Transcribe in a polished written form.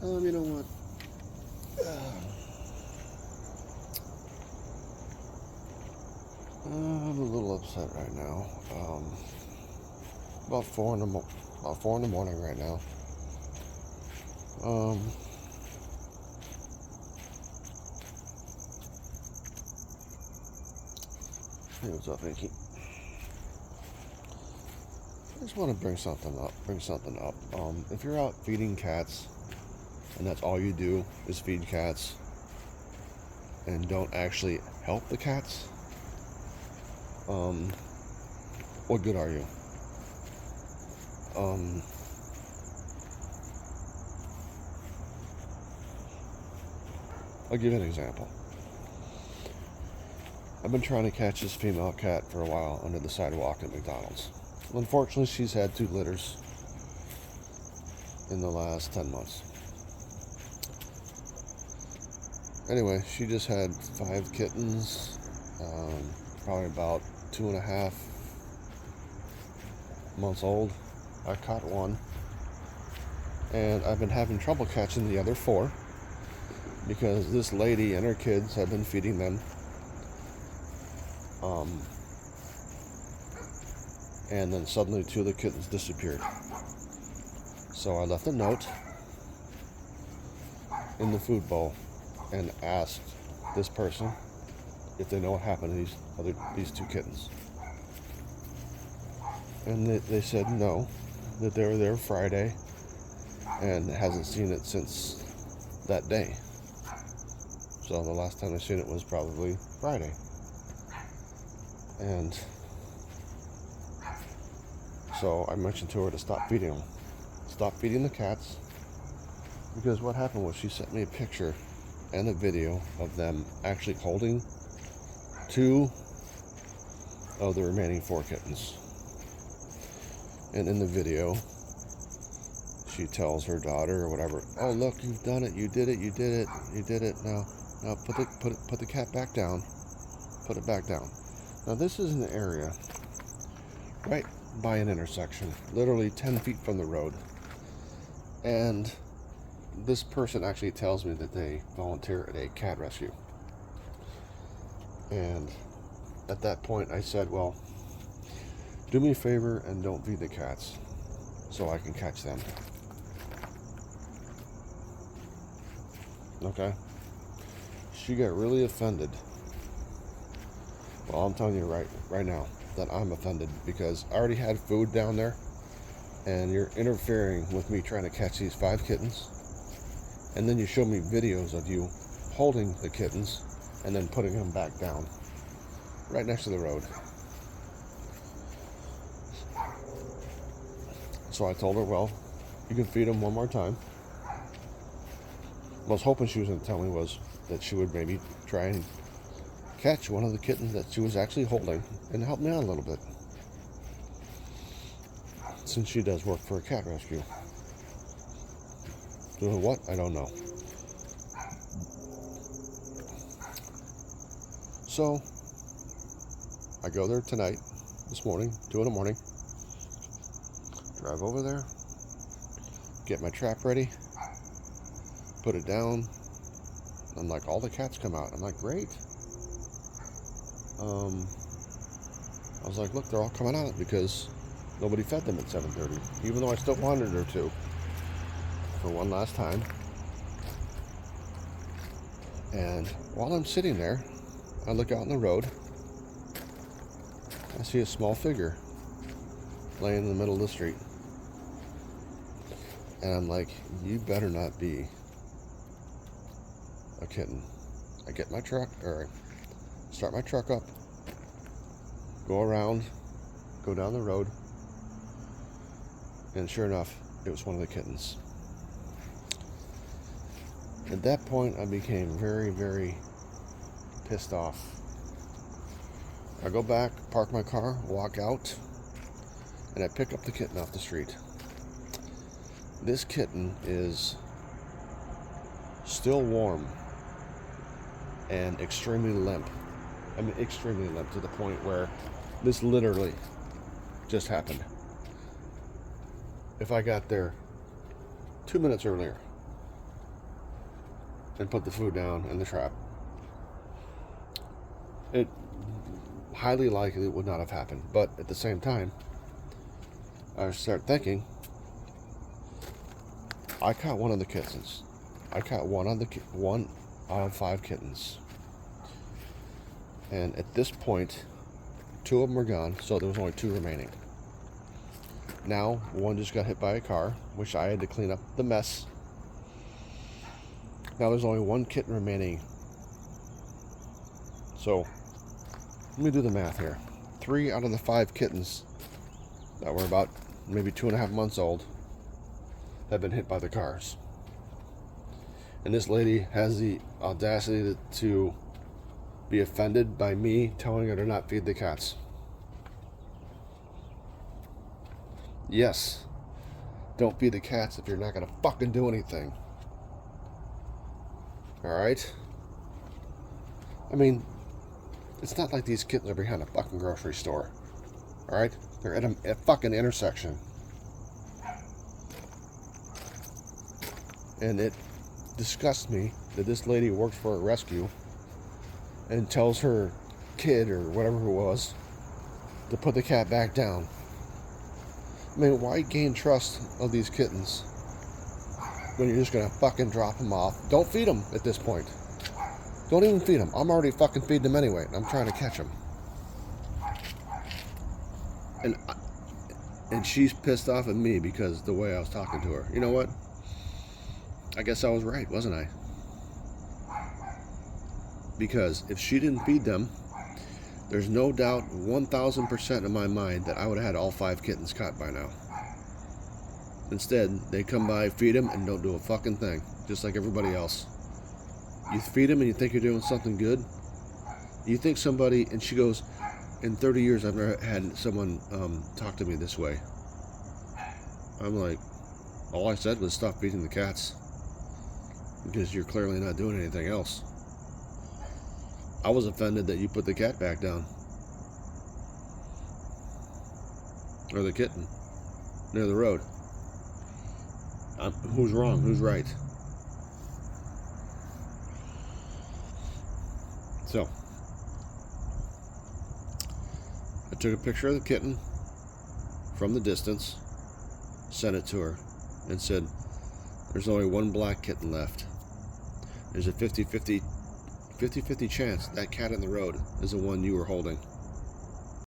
You know what? I'm a little upset right now. About about 4 in the morning right now. Hey, what's up, Inky? I just want to bring something up. If you're out feeding cats, and that's all you do is feed cats, and don't actually help the cats, what good are you? I'll give you an example. I've been trying to catch this female cat for a while under the sidewalk at McDonald's. Unfortunately, she's had 2 litters in the last 10 months. Anyway, she just had 5 kittens, probably about 2.5 months old. I caught one, and I've been having trouble catching the other 4 because this lady and her kids have been feeding them. And then suddenly 2 of the kittens disappeared. So I left a note in the food bowl and asked this person if they know what happened to these 2 kittens. And they said no, that they were there Friday and hasn't seen it since that day. So the last time I seen it was probably Friday. And so I mentioned to her to stop feeding them. Stop feeding the cats. Because what happened was she sent me a picture and a video of them actually holding 2 of the remaining 4 kittens. And in the video, she tells her daughter or whatever, "Oh, look, you've done it. You did it. You did it. You did it. Now put the cat back down. Put it back down." Now this is an area right by an intersection, literally 10 feet from the road. And this person actually tells me that they volunteer at a cat rescue. And at that point I said, well, do me a favor and don't feed the cats so I can catch them. Okay? She got really offended. Well, I'm telling you right now that I'm offended because I already had food down there and you're interfering with me trying to catch these 5 kittens, and then you show me videos of you holding the kittens and then putting them back down right next to the road. So I told her, well, you can feed them one more time. What I was hoping she was going to tell me was that she would maybe try and catch one of the kittens that she was actually holding and help me out a little bit, since she does work for a cat rescue. Doing what? I don't know. So I go there tonight, this morning, 2 in the morning, drive over there, get my trap ready, put it down. I'm like, all the cats come out. I'm like, great. I was like, look, they're all coming out because nobody fed them at 7:30, even though I still wanted her to for one last time. And while I'm sitting there, I look out on the road. I see a small figure laying in the middle of the street. And I'm like, you better not be a kitten. I get my truck, or start my truck up, go around, go down the road, and sure enough, it was one of the kittens. At that point, I became very, very pissed off. I go back, park my car, walk out, and I pick up the kitten off the street. This kitten is still warm and extremely limp. I mean, extremely limp, to the point where this literally just happened. If I got there 2 minutes earlier, and put the food down in the trap. It highly likely would not have happened. But at the same time, I start thinking, I caught one of the kittens. I caught one out of 5 kittens. And at this point, 2 of them were gone, so there was only 2 remaining. Now, one just got hit by a car, which I had to clean up the mess. Now there's only 1 kitten remaining. So, let me do the math here. 3 out of the 5 kittens that were about maybe 2.5 months old have been hit by the cars. And this lady has the audacity to be offended by me telling her to not feed the cats. Yes, don't feed the cats if you're not gonna fucking do anything. Alright? I mean, it's not like these kittens are behind a fucking grocery store. Alright? They're at a fucking intersection. And it disgusts me that this lady works for a rescue and tells her kid, or whatever it was, to put the cat back down. I mean, why gain trust of these kittens when you're just gonna fucking drop them off? Don't feed them at this point. Don't even feed them. I'm already fucking feeding them anyway, and I'm trying to catch them. And she's pissed off at me because the way I was talking to her. You know what? I guess I was right, wasn't I? Because if she didn't feed them, there's no doubt 1,000% in my mind that I would have had all 5 kittens caught by now. Instead, they come by, feed them, and don't do a fucking thing. Just like everybody else. You feed them and you think you're doing something good. You think somebody, and she goes, in 30 years I've never had someone talk to me this way. I'm like, all I said was stop feeding the cats. Because you're clearly not doing anything else. I was offended that you put the cat back down. Or the kitten. Near the road. Who's wrong? Who's right? So, I took a picture of the kitten from the distance, sent it to her, and said, there's only 1 black kitten left. There's a 50-50 chance that cat in the road is the one you were holding.